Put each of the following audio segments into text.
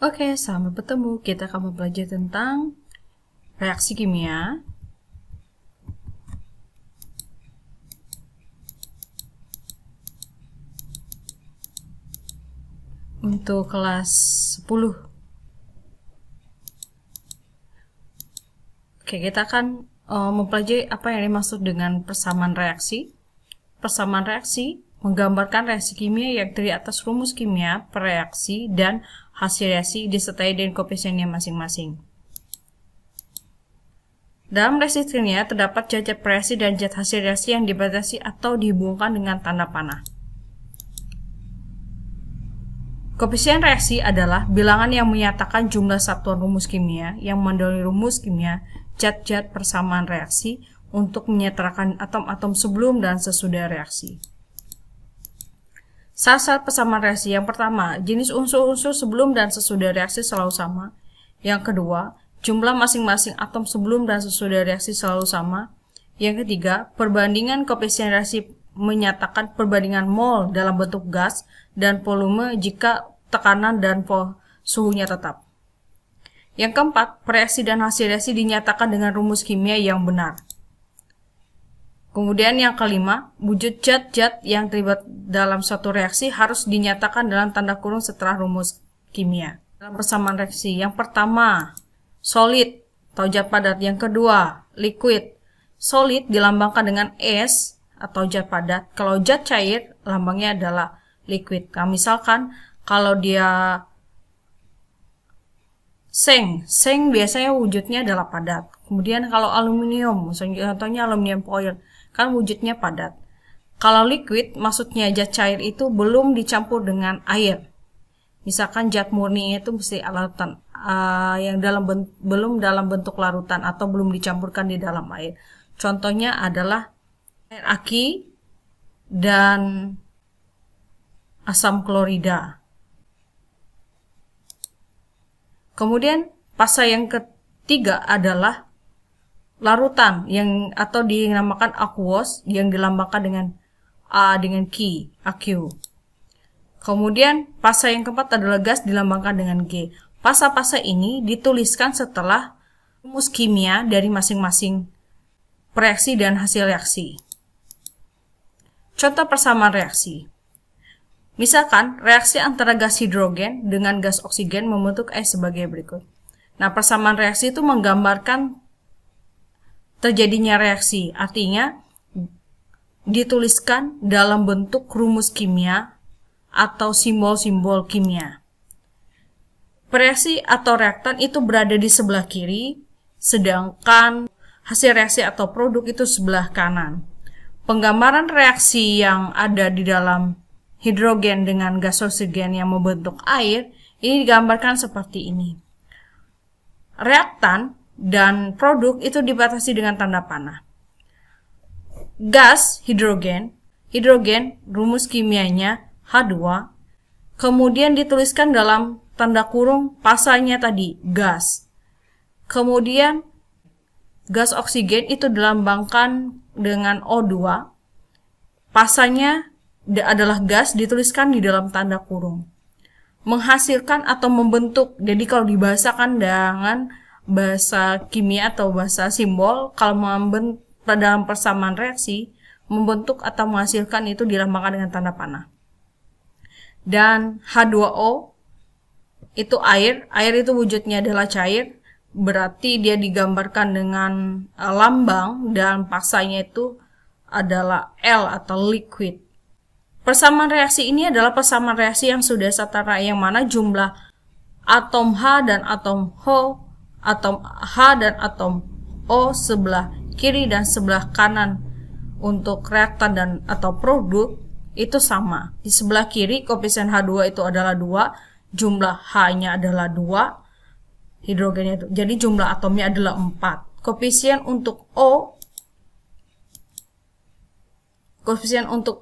Oke, sampai bertemu. Kita akan belajar tentang reaksi kimia. Untuk kelas 10. Oke, kita akan mempelajari apa yang dimaksud dengan persamaan reaksi. Persamaan reaksi menggambarkan reaksi kimia yang terdiri atas rumus kimia, reaksi, dan hasil reaksi disertai dengan koefisiennya masing-masing. Dalam reaksi kimia terdapat zat-zat reaksi dan zat hasil reaksi yang dibatasi atau dihubungkan dengan tanda panah. Koefisien reaksi adalah bilangan yang menyatakan jumlah satuan rumus kimia yang mendahului rumus kimia zat-zat persamaan reaksi untuk menyetarakan atom-atom sebelum dan sesudah reaksi. Syarat persamaan reaksi yang pertama, jenis unsur-unsur sebelum dan sesudah reaksi selalu sama. Yang kedua, jumlah masing-masing atom sebelum dan sesudah reaksi selalu sama. Yang ketiga, perbandingan koefisien reaksi menyatakan perbandingan mol dalam bentuk gas dan volume jika tekanan dan suhunya tetap. Yang keempat, reaksi dan hasil reaksi dinyatakan dengan rumus kimia yang benar. Kemudian yang kelima, wujud zat-zat yang terlibat dalam suatu reaksi harus dinyatakan dalam tanda kurung setelah rumus kimia. Dalam persamaan reaksi, yang pertama, solid atau zat padat. Yang kedua, liquid. Solid dilambangkan dengan S atau zat padat. Kalau zat cair, lambangnya adalah liquid. Nah, misalkan kalau dia seng biasanya wujudnya adalah padat. Kemudian kalau aluminium, contohnya aluminium foil, kan wujudnya padat. Kalau liquid, maksudnya zat cair itu belum dicampur dengan air. Misalkan zat murni itu mesti larutan, yang belum dalam bentuk larutan atau belum dicampurkan di dalam air. Contohnya adalah air aki dan asam klorida. Kemudian fase yang ketiga adalah larutan atau dinamakan aqueous yang dilambangkan dengan A dengan Q, AQ. Kemudian fase yang keempat adalah gas dilambangkan dengan G. Fase-fase ini dituliskan setelah rumus kimia dari masing-masing reaksi dan hasil reaksi. Contoh persamaan reaksi. Misalkan reaksi antara gas hidrogen dengan gas oksigen membentuk air sebagai berikut. Nah, persamaan reaksi itu menggambarkan terjadinya reaksi, artinya dituliskan dalam bentuk rumus kimia atau simbol-simbol kimia. Reaksi atau reaktan itu berada di sebelah kiri, sedangkan hasil reaksi atau produk itu sebelah kanan. Penggambaran reaksi yang ada di dalam hidrogen dengan gas oksigen yang membentuk air, ini digambarkan seperti ini. Reaktan dan produk itu dibatasi dengan tanda panah. Gas hidrogen rumus kimianya H2, kemudian dituliskan dalam tanda kurung pasanya tadi, gas. Kemudian gas oksigen itu dilambangkan dengan O2, pasanya adalah gas dituliskan di dalam tanda kurung. Menghasilkan atau membentuk, jadi kalau dibahasakan dengan bahasa kimia atau bahasa simbol, kalau dalam persamaan reaksi, membentuk atau menghasilkan itu dilambangkan dengan tanda panah. Dan H2O itu air itu wujudnya adalah cair, berarti dia digambarkan dengan lambang dan pasanya itu adalah L atau liquid. Persamaan reaksi ini adalah persamaan reaksi yang sudah setara, yang mana jumlah atom H dan atom O sebelah kiri dan sebelah kanan untuk reaktan dan atau produk itu sama. Di sebelah kiri koefisien H2 itu adalah 2, jumlah H-nya adalah 2, hidrogennya itu. Jadi jumlah atomnya adalah 4. Koefisien untuk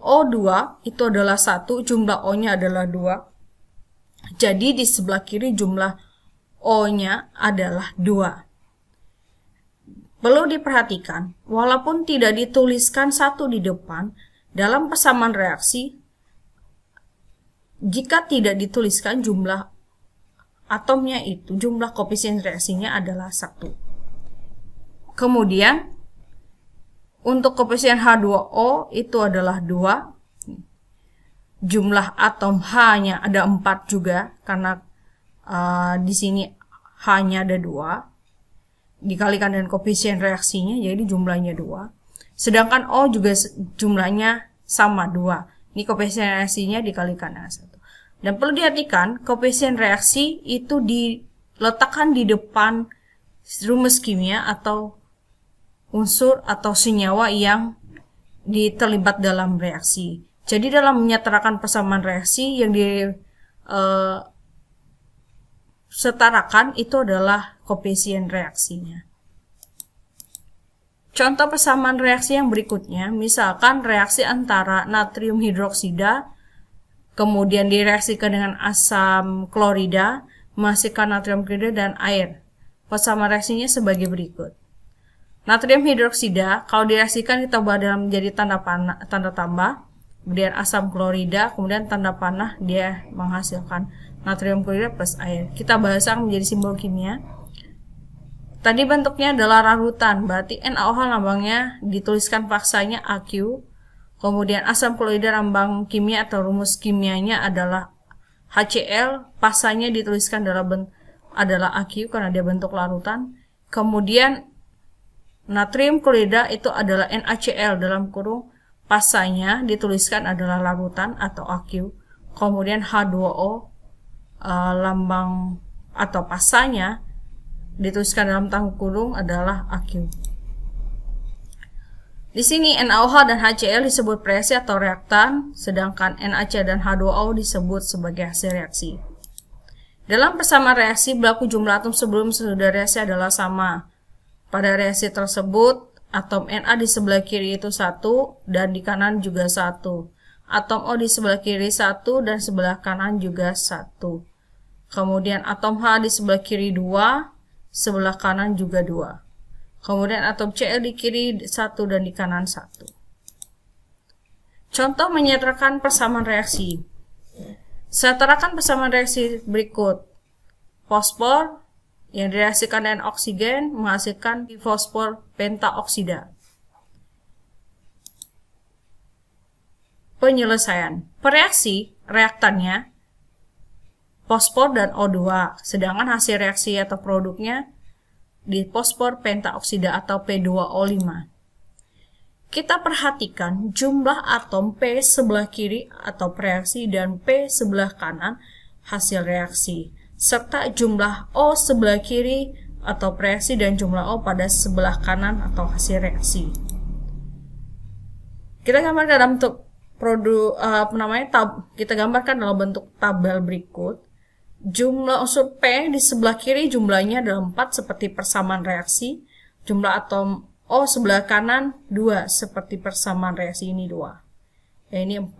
O2 itu adalah 1, jumlah O-nya adalah 2. Jadi di sebelah kiri jumlah O-nya adalah 2. Perlu diperhatikan, walaupun tidak dituliskan 1 di depan, dalam persamaan reaksi, jika tidak dituliskan jumlah atomnya itu jumlah koefisien reaksinya adalah 1. Kemudian untuk koefisien H2O itu adalah 2. Jumlah atom H-nya ada 4 juga karena di sini H-nya ada 2 dikalikan dengan koefisien reaksinya, jadi jumlahnya 2. Sedangkan O juga jumlahnya sama 2. Ini koefisien reaksinya dikalikan dengan 1. Dan perlu diperhatikan, koefisien reaksi itu diletakkan di depan rumus kimia atau unsur atau senyawa yang terlibat dalam reaksi. Jadi dalam menyetarakan persamaan reaksi yang setarakan itu adalah koefisien reaksinya. Contoh persamaan reaksi yang berikutnya, misalkan reaksi antara natrium hidroksida kemudian direaksikan dengan asam klorida, menghasilkan natrium klorida dan air. Persamaan reaksinya sebagai berikut. Natrium hidroksida kalau direaksikan kita ubah dalam menjadi tanda tambah, kemudian asam klorida, kemudian tanda panah dia menghasilkan natrium klorida plus air. Kita bahasakan menjadi simbol kimia. Tadi bentuknya adalah larutan, berarti NaOH lambangnya dituliskan paksanya Aq. Kemudian asam klorida lambang kimia atau rumus kimianya adalah HCl, pasanya dituliskan adalah Aq karena dia bentuk larutan. Kemudian natrium klorida itu adalah NaCl dalam kurung, pasanya dituliskan adalah larutan atau Aq. Kemudian H2O lambang atau pasanya dituliskan dalam tanggung kurung adalah Aq. Di sini NaOH dan HCl disebut reaksi atau reaktan, sedangkan NaCl dan H2O disebut sebagai hasil reaksi. Dalam persamaan reaksi, berlaku jumlah atom sebelum sesudah reaksi adalah sama. Pada reaksi tersebut, atom Na di sebelah kiri itu 1 dan di kanan juga 1. Atom O di sebelah kiri 1 dan sebelah kanan juga 1. Kemudian atom H di sebelah kiri 2, sebelah kanan juga 2. Kemudian atom Cl di kiri 1 dan di kanan 1. Contoh menyetarakan persamaan reaksi. Setarakan persamaan reaksi berikut. Fosfor yang direaksikan dengan oksigen menghasilkan fosfor pentaoksida. Penyelesaian. Pereaksi reaktannya fosfor dan O2, sedangkan hasil reaksi atau produknya di fosfor pentaoksida atau P2O5. Kita perhatikan jumlah atom P sebelah kiri atau reaksi dan P sebelah kanan hasil reaksi, serta jumlah O sebelah kiri atau reaksi dan jumlah O pada sebelah kanan atau hasil reaksi. Kita gambarkan dalam bentuk kita gambarkan dalam bentuk tabel berikut. Jumlah unsur P di sebelah kiri jumlahnya adalah 4 seperti persamaan reaksi. Jumlah atom O sebelah kanan 2 seperti persamaan reaksi ini 2. Ya, ini 4.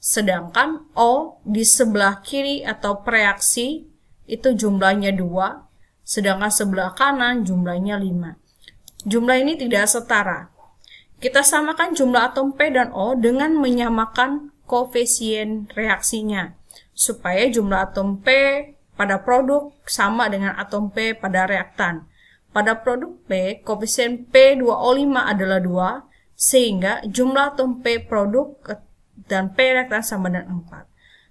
Sedangkan O di sebelah kiri atau reaksi itu jumlahnya 2. Sedangkan sebelah kanan jumlahnya 5. Jumlah ini tidak setara. Kita samakan jumlah atom P dan O dengan menyamakan koefisien reaksinya, supaya jumlah atom P pada produk sama dengan atom P pada reaktan. Pada produk P, koefisien P2O5 adalah 2, sehingga jumlah atom P produk dan P reaktan sama dengan 4.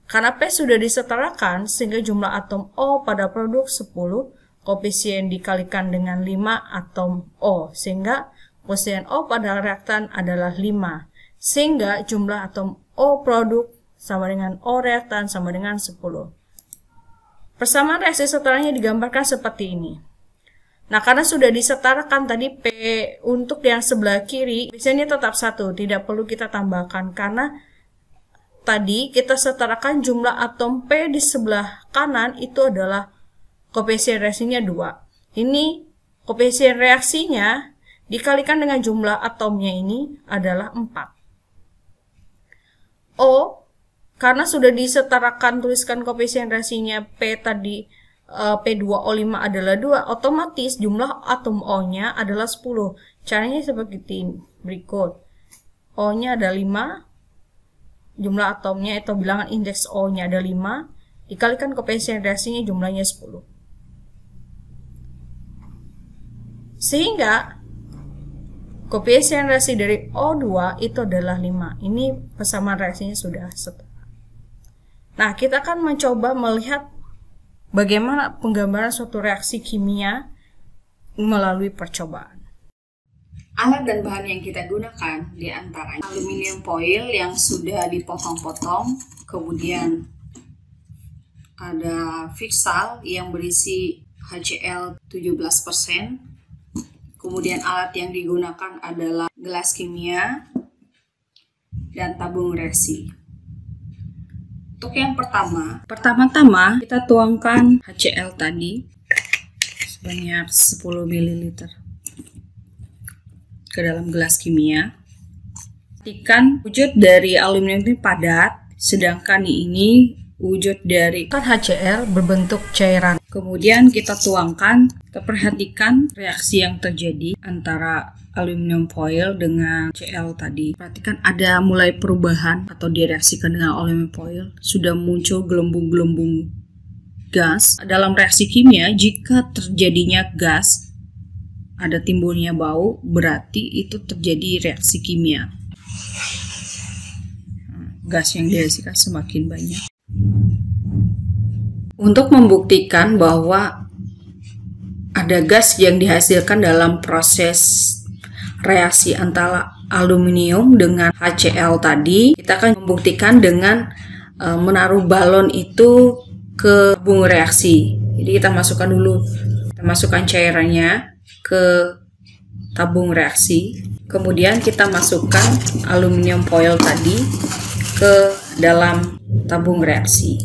Karena P sudah disetarakan, sehingga jumlah atom O pada produk 10, koefisien dikalikan dengan 5 atom O, sehingga koefisien O pada reaktan adalah 5, sehingga jumlah atom O produk sama dengan O reaktan sama dengan 10. Persamaan reaksi setelahnya digambarkan seperti ini. Nah, karena sudah disetarakan tadi P untuk yang sebelah kiri, biasanya tetap 1, tidak perlu kita tambahkan karena tadi kita setarakan jumlah atom P di sebelah kanan itu adalah koefisien reaksinya 2. Ini koefisien reaksinya dikalikan dengan jumlah atomnya ini adalah 4. O karena sudah disetarakan, tuliskan koefisien reaksinya P tadi P2O5 adalah 2, otomatis jumlah atom O-nya adalah 10. Caranya seperti berikut. O-nya ada 5, jumlah atomnya atau bilangan indeks O-nya ada 5, dikalikan koefisien reaksinya jumlahnya 10. Sehingga koefisien reaksi dari O2 itu adalah 5. Ini persamaan reaksinya sudah setara. Nah, kita akan mencoba melihat bagaimana penggambaran suatu reaksi kimia melalui percobaan. Alat dan bahan yang kita gunakan diantaranya aluminium foil yang sudah dipotong-potong, kemudian ada Fixal yang berisi HCl 17%, kemudian alat yang digunakan adalah gelas kimia dan tabung reaksi. Untuk yang pertama-tama kita tuangkan HCl tadi sebanyak 10 ml ke dalam gelas kimia. Pastikan wujud dari aluminium ini padat, sedangkan ini wujud dari HCl berbentuk cairan. Kemudian kita tuangkan, kita perhatikan reaksi yang terjadi antara aluminium foil dengan HCl tadi. Perhatikan ada mulai perubahan atau direaksikan dengan aluminium foil. Sudah muncul gelembung-gelembung gas. Dalam reaksi kimia, jika terjadinya gas, ada timbulnya bau, berarti itu terjadi reaksi kimia. Gas yang dihasilkan semakin banyak. Untuk membuktikan bahwa ada gas yang dihasilkan dalam proses reaksi antara aluminium dengan HCl tadi, kita akan membuktikan dengan menaruh balon itu ke tabung reaksi. Jadi kita masukkan dulu, kita masukkan cairannya ke tabung reaksi, kemudian kita masukkan aluminium foil tadi ke dalam tabung reaksi.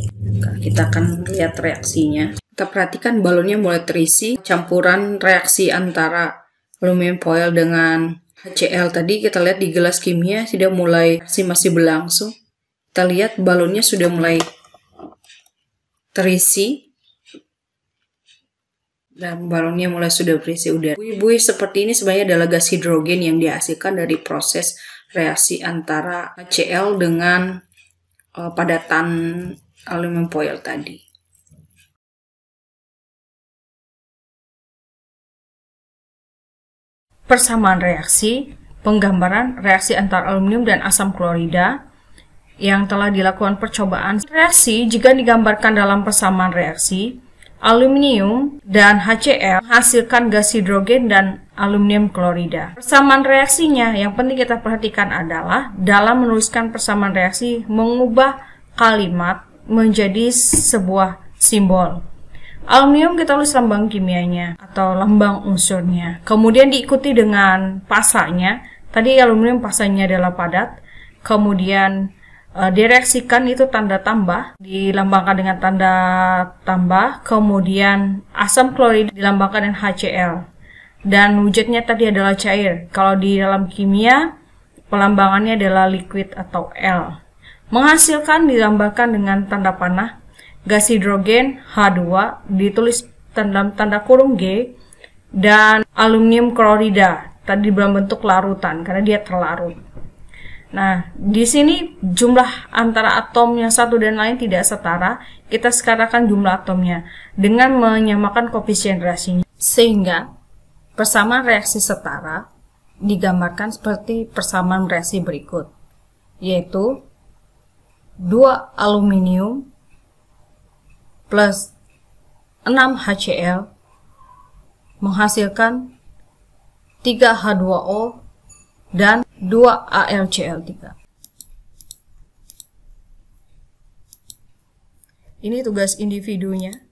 Kita akan lihat reaksinya. Kita perhatikan balonnya mulai terisi. Campuran reaksi antara aluminium foil dengan HCl tadi kita lihat di gelas kimia sudah mulai masih berlangsung. Kita lihat balonnya sudah mulai terisi dan balonnya mulai sudah berisi udara. Buih-buih seperti ini sebenarnya adalah gas hidrogen yang dihasilkan dari proses reaksi antara HCl dengan padatan aluminium foil tadi. Persamaan reaksi, penggambaran reaksi antara aluminium dan asam klorida yang telah dilakukan percobaan. Reaksi jika digambarkan dalam persamaan reaksi, aluminium dan HCl menghasilkan gas hidrogen dan aluminium klorida. Persamaan reaksinya yang penting kita perhatikan adalah dalam menuliskan persamaan reaksi mengubah kalimat menjadi sebuah simbol. Aluminium kita tulis lambang kimianya atau lambang unsurnya. Kemudian diikuti dengan pasanya. Tadi aluminium pasanya adalah padat. Kemudian direaksikan itu tanda tambah, dilambangkan dengan tanda tambah. Kemudian asam klorida dilambangkan dengan HCl. Dan wujudnya tadi adalah cair. Kalau di dalam kimia, pelambangannya adalah liquid atau L. Menghasilkan dilambangkan dengan tanda panah. Gas hidrogen H2 ditulis dalam tanda kurung G, dan aluminium klorida tadi dalam bentuk larutan karena dia terlarut. Nah, di sini jumlah antara atom yang satu dan lain tidak setara. Kita sekarangkan jumlah atomnya dengan menyamakan koefisien reaksinya. Sehingga persamaan reaksi setara digambarkan seperti persamaan reaksi berikut, yaitu 2 aluminium plus 6 HCl menghasilkan 3 H2O dan 2 AlCl3. Ini tugas individunya.